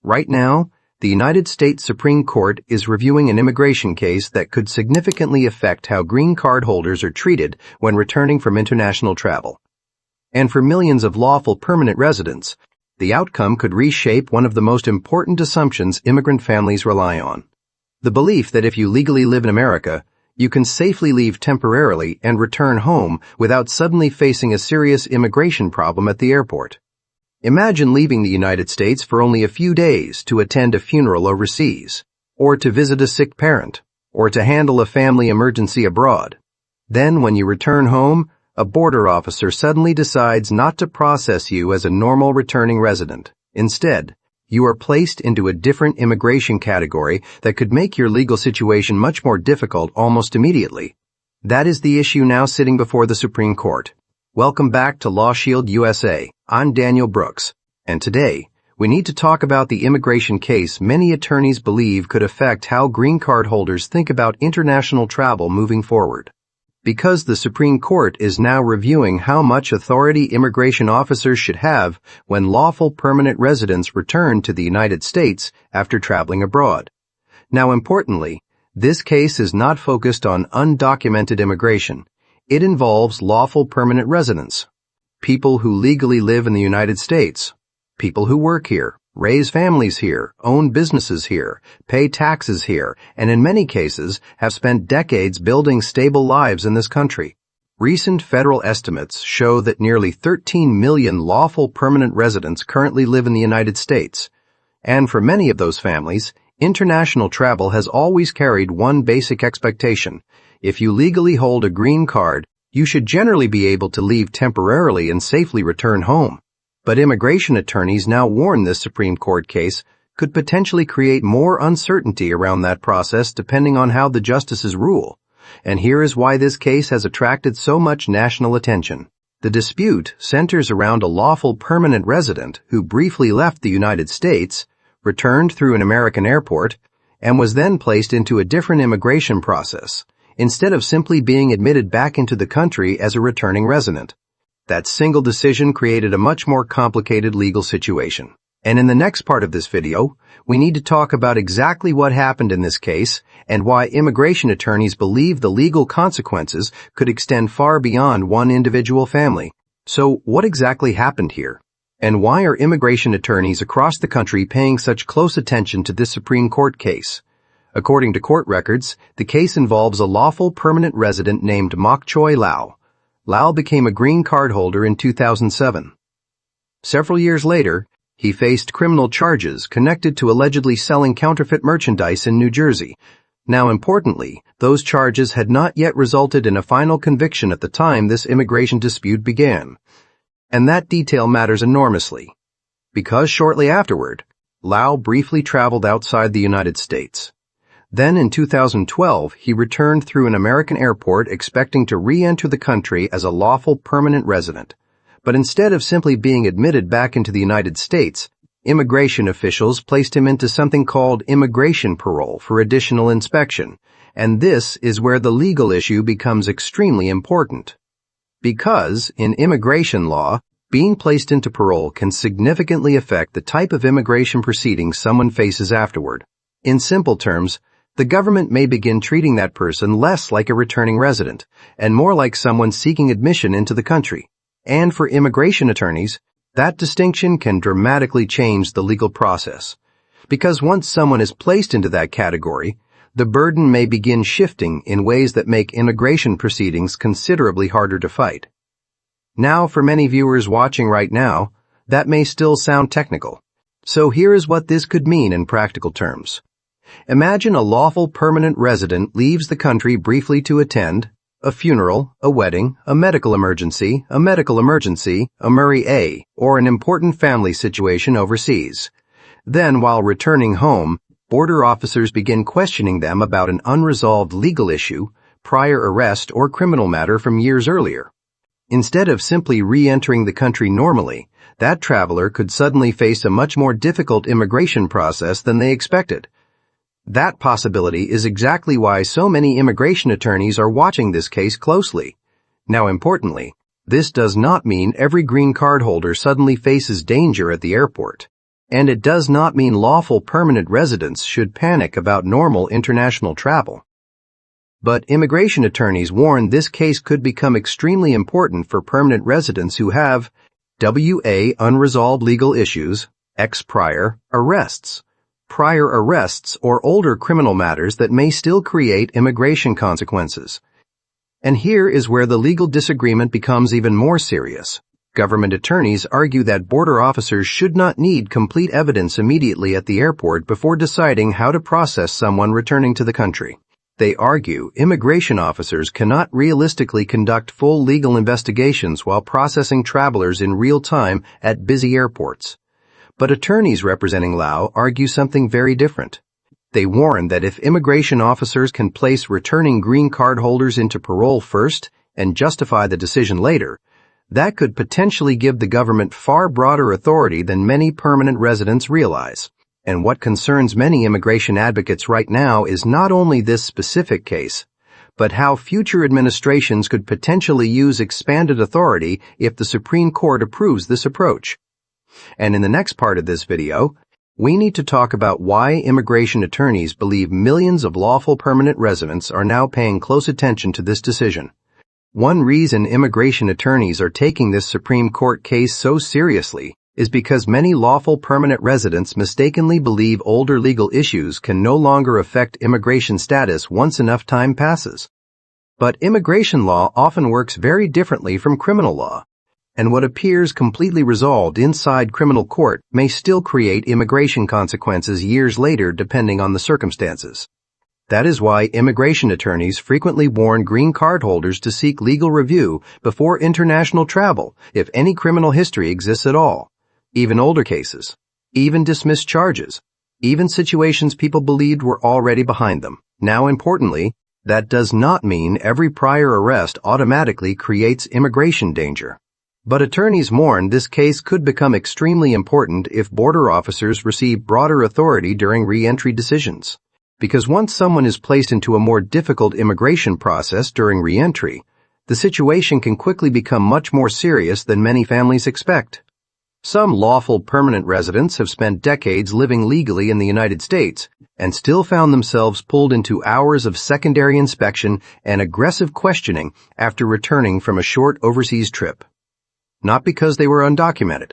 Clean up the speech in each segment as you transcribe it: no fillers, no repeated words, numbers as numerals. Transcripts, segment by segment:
Right now, the United States Supreme Court is reviewing an immigration case that could significantly affect how green card holders are treated when returning from international travel. And for millions of lawful permanent residents, the outcome could reshape one of the most important assumptions immigrant families rely on: the belief that if you legally live in America, you can safely leave temporarily and return home without suddenly facing a serious immigration problem at the airport. Imagine leaving the United States for only a few days to attend a funeral overseas, or to visit a sick parent, or to handle a family emergency abroad. Then, when you return home, a border officer suddenly decides not to process you as a normal returning resident. Instead, you are placed into a different immigration category that could make your legal situation much more difficult almost immediately. That is the issue now sitting before the Supreme Court. Welcome back to Law Shield USA. I'm Daniel Brooks, and today we need to talk about the immigration case many attorneys believe could affect how green card holders think about international travel moving forward. Because the Supreme Court is now reviewing how much authority immigration officers should have when lawful permanent residents return to the United States after traveling abroad. Now, importantly, this case is not focused on undocumented immigration. It involves lawful permanent residents, people who legally live in the United States, people who work here, raise families here, own businesses here, pay taxes here, and in many cases have spent decades building stable lives in this country. Recent federal estimates show that nearly 13 million lawful permanent residents currently live in the United States, and for many of those families, international travel has always carried one basic expectation: if you legally hold a green card, you should generally be able to leave temporarily and safely return home. But immigration attorneys now warn this Supreme Court case could potentially create more uncertainty around that process depending on how the justices rule. And here is why this case has attracted so much national attention. The dispute centers around a lawful permanent resident who briefly left the United States, returned through an American airport, and was then placed into a different immigration process, instead of simply being admitted back into the country as a returning resident. That single decision created a much more complicated legal situation. And in the next part of this video, we need to talk about exactly what happened in this case and why immigration attorneys believe the legal consequences could extend far beyond one individual family. So, what exactly happened here? And why are immigration attorneys across the country paying such close attention to this Supreme Court case? According to court records, the case involves a lawful permanent resident named Mok Choi Lau. Lau became a green card holder in 2007. Several years later, he faced criminal charges connected to allegedly selling counterfeit merchandise in New Jersey. Now, importantly, those charges had not yet resulted in a final conviction at the time this immigration dispute began. And that detail matters enormously, because shortly afterward, Lau briefly traveled outside the United States. Then in 2012, he returned through an American airport expecting to re-enter the country as a lawful permanent resident. But instead of simply being admitted back into the United States, immigration officials placed him into something called immigration parole for additional inspection. And this is where the legal issue becomes extremely important. Because, in immigration law, being placed into parole can significantly affect the type of immigration proceedings someone faces afterward. In simple terms, the government may begin treating that person less like a returning resident and more like someone seeking admission into the country. And for immigration attorneys, that distinction can dramatically change the legal process. Because once someone is placed into that category, the burden may begin shifting in ways that make immigration proceedings considerably harder to fight. Now, for many viewers watching right now, that may still sound technical. So here is what this could mean in practical terms. Imagine a lawful permanent resident leaves the country briefly to attend a funeral, a wedding, a medical emergency, a Murray A, or an important family situation overseas. Then, while returning home, border officers begin questioning them about an unresolved legal issue, prior arrest, or criminal matter from years earlier. Instead of simply re-entering the country normally, that traveler could suddenly face a much more difficult immigration process than they expected. That possibility is exactly why so many immigration attorneys are watching this case closely. Now, importantly, this does not mean every green card holder suddenly faces danger at the airport. And it does not mean lawful permanent residents should panic about normal international travel. But immigration attorneys warn this case could become extremely important for permanent residents who have WA unresolved legal issues, prior arrests or older criminal matters that may still create immigration consequences. And here is where the legal disagreement becomes even more serious. Government attorneys argue that border officers should not need complete evidence immediately at the airport before deciding how to process someone returning to the country. They argue immigration officers cannot realistically conduct full legal investigations while processing travelers in real time at busy airports. But attorneys representing Lau argue something very different. They warn that if immigration officers can place returning green card holders into parole first and justify the decision later, that could potentially give the government far broader authority than many permanent residents realize. And what concerns many immigration advocates right now is not only this specific case, but how future administrations could potentially use expanded authority if the Supreme Court approves this approach. And in the next part of this video, we need to talk about why immigration attorneys believe millions of lawful permanent residents are now paying close attention to this decision. One reason immigration attorneys are taking this Supreme Court case so seriously is because many lawful permanent residents mistakenly believe older legal issues can no longer affect immigration status once enough time passes. But immigration law often works very differently from criminal law, and what appears completely resolved inside criminal court may still create immigration consequences years later depending on the circumstances. That is why immigration attorneys frequently warn green card holders to seek legal review before international travel if any criminal history exists at all. Even older cases, even dismissed charges, even situations people believed were already behind them. Now, importantly, that does not mean every prior arrest automatically creates immigration danger. But attorneys warn this case could become extremely important if border officers receive broader authority during re-entry decisions. Because once someone is placed into a more difficult immigration process during re-entry, the situation can quickly become much more serious than many families expect. Some lawful permanent residents have spent decades living legally in the United States and still found themselves pulled into hours of secondary inspection and aggressive questioning after returning from a short overseas trip. Not because they were undocumented,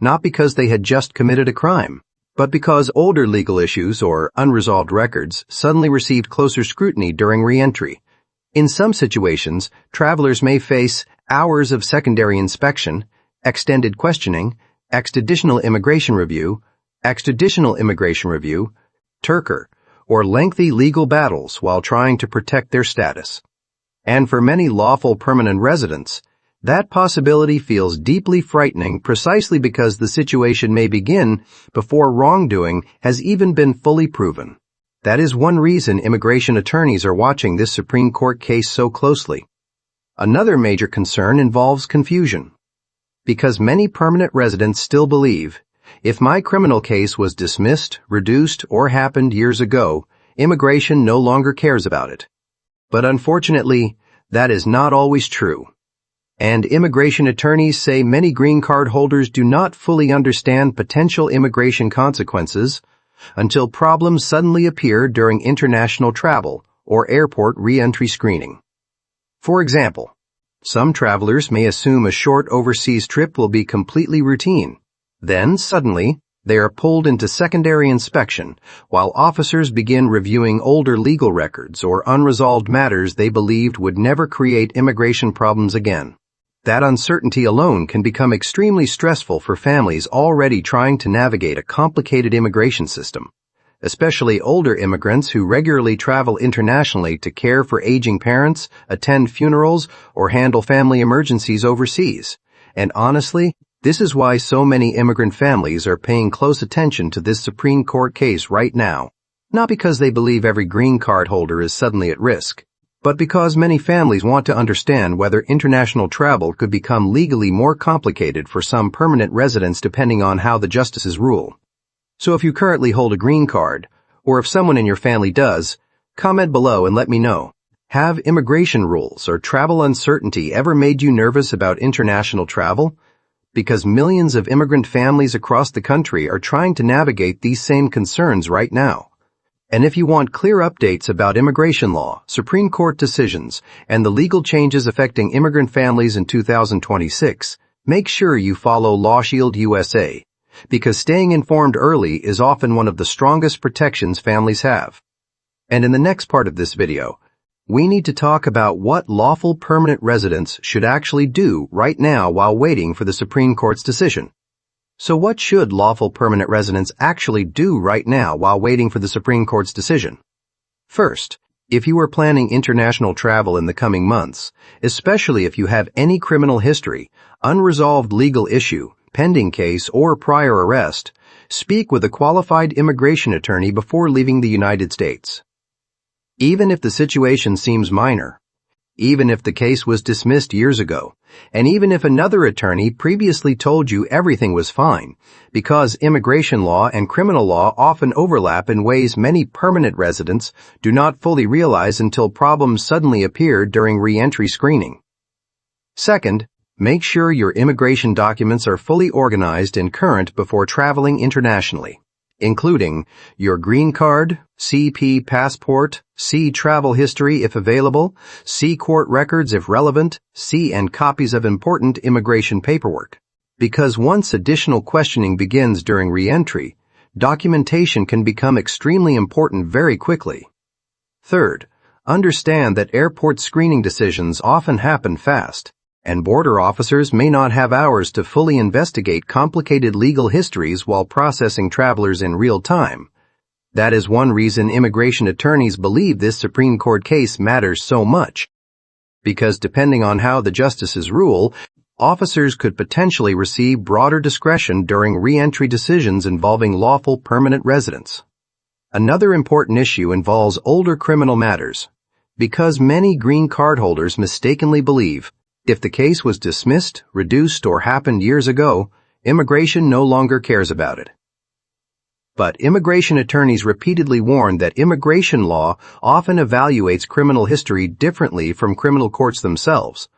not because they had just committed a crime, but because older legal issues or unresolved records suddenly received closer scrutiny during re-entry. In some situations, travelers may face hours of secondary inspection, extended questioning, extraditional immigration review, Turker, or lengthy legal battles while trying to protect their status. And for many lawful permanent residents, that possibility feels deeply frightening precisely because the situation may begin before wrongdoing has even been fully proven. That is one reason immigration attorneys are watching this Supreme Court case so closely. Another major concern involves confusion. Because many permanent residents still believe, if my criminal case was dismissed, reduced, or happened years ago, immigration no longer cares about it. But unfortunately, that is not always true. And immigration attorneys say many green card holders do not fully understand potential immigration consequences until problems suddenly appear during international travel or airport re-entry screening. For example, some travelers may assume a short overseas trip will be completely routine. Then, suddenly, they are pulled into secondary inspection while officers begin reviewing older legal records or unresolved matters they believed would never create immigration problems again. That uncertainty alone can become extremely stressful for families already trying to navigate a complicated immigration system, especially older immigrants who regularly travel internationally to care for aging parents, attend funerals, or handle family emergencies overseas. And honestly, this is why so many immigrant families are paying close attention to this Supreme Court case right now. Not because they believe every green card holder is suddenly at risk, but because many families want to understand whether international travel could become legally more complicated for some permanent residents depending on how the justices rule. So if you currently hold a green card, or if someone in your family does, comment below and let me know. Have immigration rules or travel uncertainty ever made you nervous about international travel? because millions of immigrant families across the country are trying to navigate these same concerns right now. And if you want clear updates about immigration law, Supreme Court decisions, and the legal changes affecting immigrant families in 2026, make sure you follow LawShield USA, because staying informed early is often one of the strongest protections families have. And in the next part of this video, we need to talk about what lawful permanent residents should actually do right now while waiting for the Supreme Court's decision. So what should lawful permanent residents actually do right now while waiting for the Supreme Court's decision? First, if you are planning international travel in the coming months, especially if you have any criminal history, unresolved legal issue, pending case, or prior arrest, speak with a qualified immigration attorney before leaving the United States. Even if the situation seems minor, even if the case was dismissed years ago, and even if another attorney previously told you everything was fine, because immigration law and criminal law often overlap in ways many permanent residents do not fully realize until problems suddenly appear during re-entry screening. Second, make sure your immigration documents are fully organized and current before traveling internationally, including your green card, CP passport, C travel history if available, C court records if relevant, C and copies of important immigration paperwork. Because once additional questioning begins during re-entry, documentation can become extremely important very quickly. Third, understand that airport screening decisions often happen fast, and border officers may not have hours to fully investigate complicated legal histories while processing travelers in real time. That is one reason immigration attorneys believe this Supreme Court case matters so much. Because depending on how the justices rule, officers could potentially receive broader discretion during re-entry decisions involving lawful permanent residents. Another important issue involves older criminal matters, because many green card holders mistakenly believe if the case was dismissed, reduced, or happened years ago, immigration no longer cares about it. But immigration attorneys repeatedly warn that immigration law often evaluates criminal history differently from criminal courts themselves.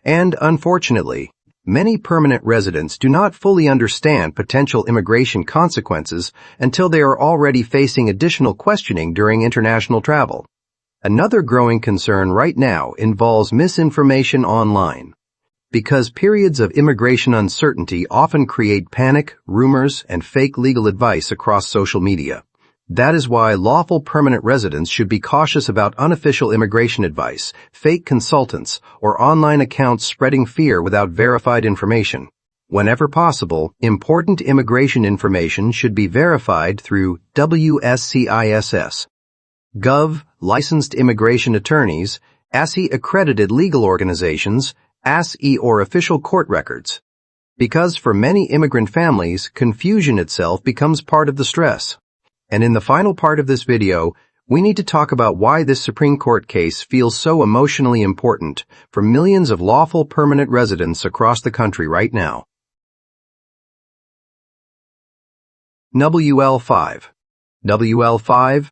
And, unfortunately, many permanent residents do not fully understand potential immigration consequences until they are already facing additional questioning during international travel. Another growing concern right now involves misinformation online, because periods of immigration uncertainty often create panic, rumors, and fake legal advice across social media. That is why lawful permanent residents should be cautious about unofficial immigration advice, fake consultants, or online accounts spreading fear without verified information. Whenever possible, important immigration information should be verified through WSCIS, Gov, licensed immigration attorneys, ASSI-accredited legal organizations, ASSI or official court records. Because for many immigrant families, confusion itself becomes part of the stress. And in the final part of this video, we need to talk about why this Supreme Court case feels so emotionally important for millions of lawful permanent residents across the country right now. WL5. WL5.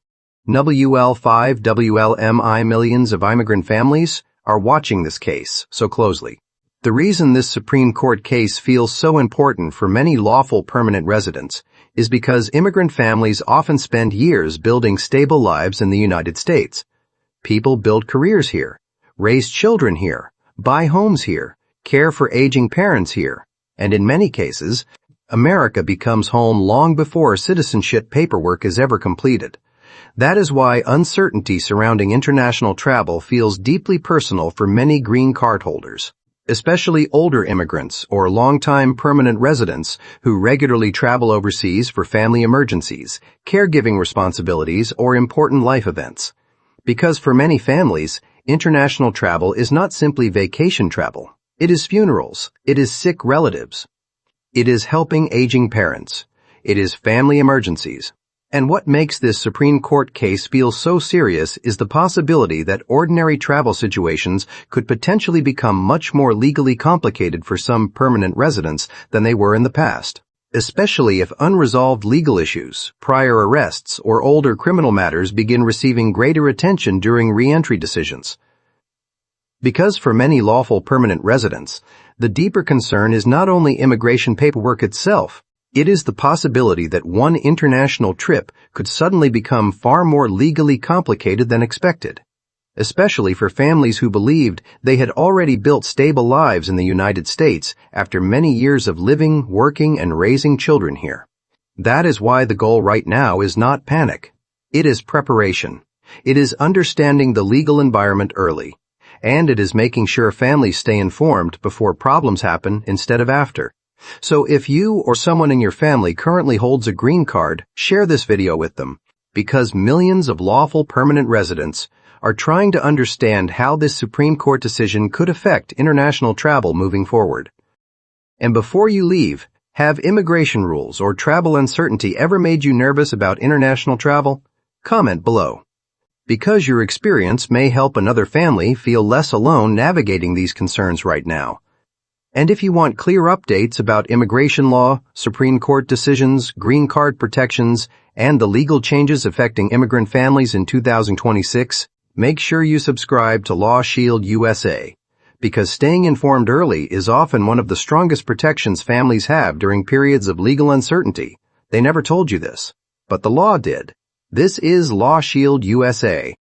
WL5 WLMI. Millions of immigrant families are watching this case so closely. The reason this Supreme Court case feels so important for many lawful permanent residents is because immigrant families often spend years building stable lives in the United States. People build careers here, raise children here, buy homes here, care for aging parents here, and in many cases, America becomes home long before citizenship paperwork is ever completed. That is why uncertainty surrounding international travel feels deeply personal for many green card holders, especially older immigrants or long-time permanent residents who regularly travel overseas for family emergencies, caregiving responsibilities, or important life events. Because for many families, international travel is not simply vacation travel. It is funerals. It is sick relatives. It is helping aging parents. It is family emergencies. And what makes this Supreme Court case feel so serious is the possibility that ordinary travel situations could potentially become much more legally complicated for some permanent residents than they were in the past, especially if unresolved legal issues, prior arrests, or older criminal matters begin receiving greater attention during re-entry decisions. Because for many lawful permanent residents, the deeper concern is not only immigration paperwork itself, it is the possibility that one international trip could suddenly become far more legally complicated than expected, especially for families who believed they had already built stable lives in the United States after many years of living, working, and raising children here. That is why the goal right now is not panic. It is preparation. It is understanding the legal environment early, and it is making sure families stay informed before problems happen instead of after. So if you or someone in your family currently holds a green card, share this video with them, because millions of lawful permanent residents are trying to understand how this Supreme Court decision could affect international travel moving forward. And before you leave, have immigration rules or travel uncertainty ever made you nervous about international travel? Comment below, because your experience may help another family feel less alone navigating these concerns right now. And if you want clear updates about immigration law, Supreme Court decisions, green card protections, and the legal changes affecting immigrant families in 2026, make sure you subscribe to Law Shield USA, because staying informed early is often one of the strongest protections families have during periods of legal uncertainty. They never told you this, but the law did. This is Law Shield USA.